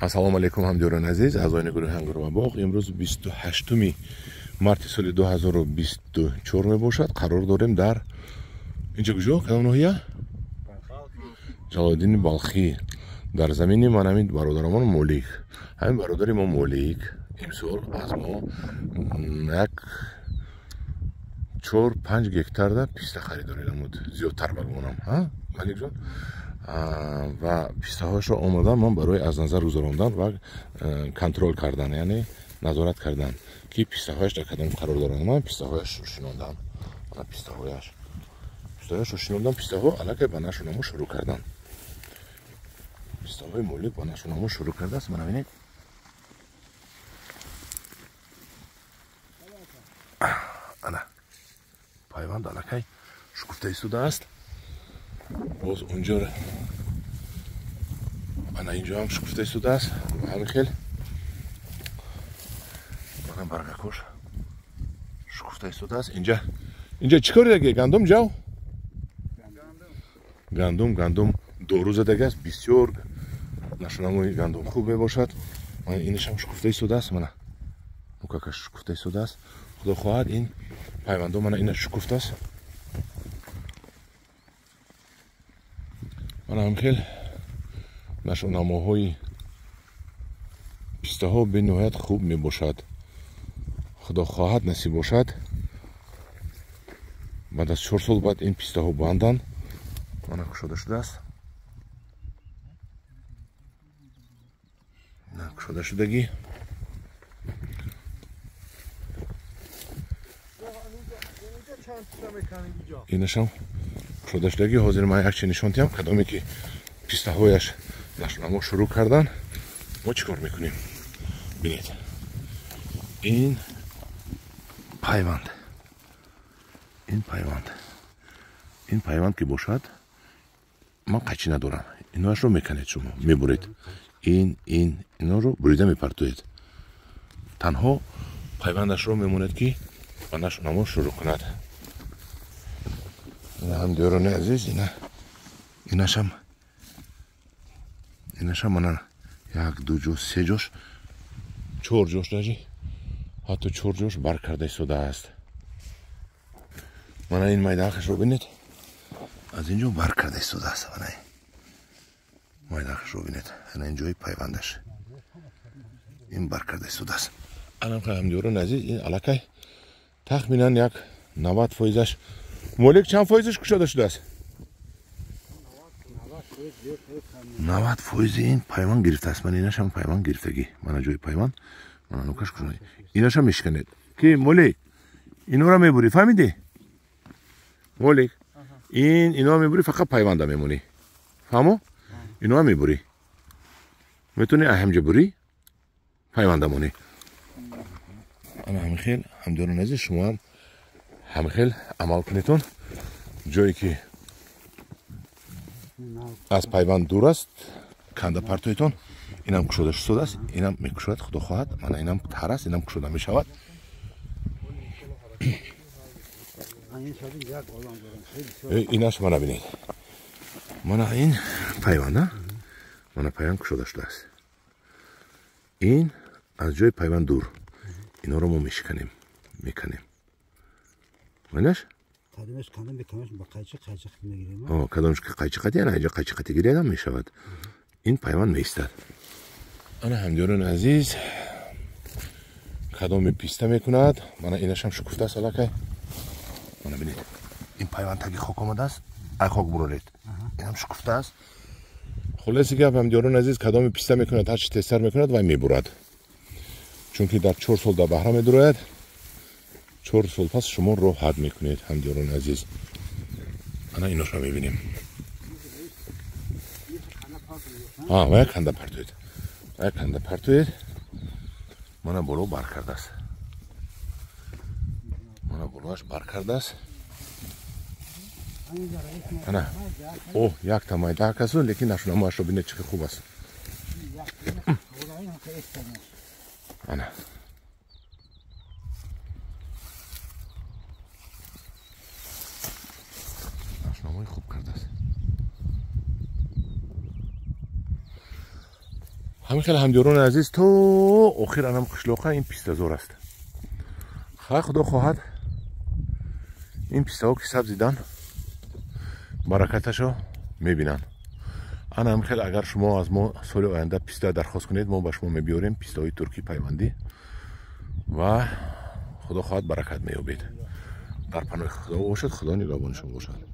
ассалому алайкум ҳамдиёрони азиз, аъзоини гурӯҳи Ҳангурова боғ. Имрӯз 28 марти соли 2024 мебошад. Қарор дорем дар инҷа куҷо кадом ноҳия? Ҷалолиддини Балхӣ, дар замини манами бародарамон Молик. Ҳамин бародари мо Молик имсол аз мо як 4-5 гектарда писта харидорӣ намуд. Зиёдтар ба гумонам, Молик ҷон. ва пистаҳоашро омадан ман барои аз назар гузарондан ва контрол кардан, яъне назорат кардан ки пистаҳояш дар кадом қарор доранд. Ман пистаҳояшро шинондам. Пистаҳояшро шинондам. Пистаҳо аллакай ба нашу намо шурӯъ кардан. Пистаҳои Молик ба нашу намо шурӯъ кардааст. Мана бинед. Ана пайванд аллакай шукуфта истодааст. боз онҷо ана инҷо ҳам шукуфта истодааст. ҳамин хел баъдан баргакош шукуфта истодааст. инҷа чӣ кор даги? Гандум ҷав? Гандум дору задагааст. бисёр нашунамои гандум хуб мебошад. мана инашам шукуфта истодааст. мана мукакаш шукуфта истодааст. худо хоҳад ин пайвандо мана ина шукуфтааст. мана ҳамхел нашунамоҳои пистаҳо бениҳоят хуб мебошад. худо хоҳад насиб бошад баъд аз 4 сол баъд ин пистаҳо банданд. мана кушода шудааст. кушода шудагӣ инашам кушода шудагӣ. ҳозир ман якче нишон диҳам кадоме ки пистаҳояш нашунамо шурӯъ кардан. мо чӣ кор мекунем? бинед, ин пайванд ки бошад, ман қайчӣ надорам. иноашро меканед, шумо мебуред. иноро бурида мепартоед. танҳо пайвандашро мемонед ки ба нашунамо шурӯъ кунад. ҳамдиёрони азиз, инашам мана 1-2 ҷо 3 ҷош 4 ҷош даҷи ҳатто 4 ҷош бар карда истодааст. мана ин майдаахашро бинед. аз ин ҷо бар карда истодааст. мана майдаахашро бинед. ана ин ҷои пайвандаш. ин бар карда истодааст. анам ҳамдиёрони азиз, ин аллакай тахминан як 90%. Молик чанд фоизаш кушода шудааст? 90% ин пайванд гирифтааст. ман инашам пайванд гирифтагӣ. мана ҷои пайванд. мана нукаш кушода. инашам мешканед. Ки Молик инора мебурӣ, фаҳмидӣ? Молик ино мебурӣ, фақат пайванда мемонӣ. фаҳмо? иноа мебурӣ. метавонӣ ҳамҷа бурӣ, пайванда монӣ. ана ҳамихел ҳамдиёрони азиз, шумо ҳам ҳамихел амал кунедтон. ҷое ки аз пайванд дур аст, канда партоетон. инам кушода шудааст. инам мекушояд, худо хоҳад. мана инам тар аст, инам кушода мешавад. инаш мана бинед. мана ин пайванда. мана пайванд кушода шудааст. ин аз ҷои пайванд дур. иноро мо мешиканем, меканем. Майнаш? кадомш ки қайчиқати, ана инҷа қайчиқати гирядам мешавад. ин пайванд меистад. ана ҳамдиёрони азиз, кадоме писта мекунад. мана инашам шукуфтааст аллакай. мана бинед. ин пайванд таги хок омадааст. ай хок буроред. инам шукуфтааст. хулоси гап ҳамдиёрони азиз, кадоме писта мекунад, ҳарчи тезтар мекунад, вай мебурад. чунки дар 4 сол дар баҳра медурояд. 4 сол пас шумо роҳат мекунед. ҳамдиёрони азиз, ана иношро мебинем. ва як канда партоед. мана боло бар кардааст. мана болоаш бар кардааст. ана якта майдаак аст, лекин нашунамоашро бинед чӣ хуб аст. ана нашунамои хуб кардааст. همین خیلی همجوران عزیز تو آخر انم قشلاقه این پیستازور است. خدا خواهد این پیستا که سبزیدن برکتشو میبینن. انا هم خیلی اگر شما از ما سال آینده پیستا درخواست کنید ما به شما میبیاریم پیستای ترکی پیوندی و خدا خواهد برکت مییابید. در پناه خدا باشد. خدا نگهبان شما باشد.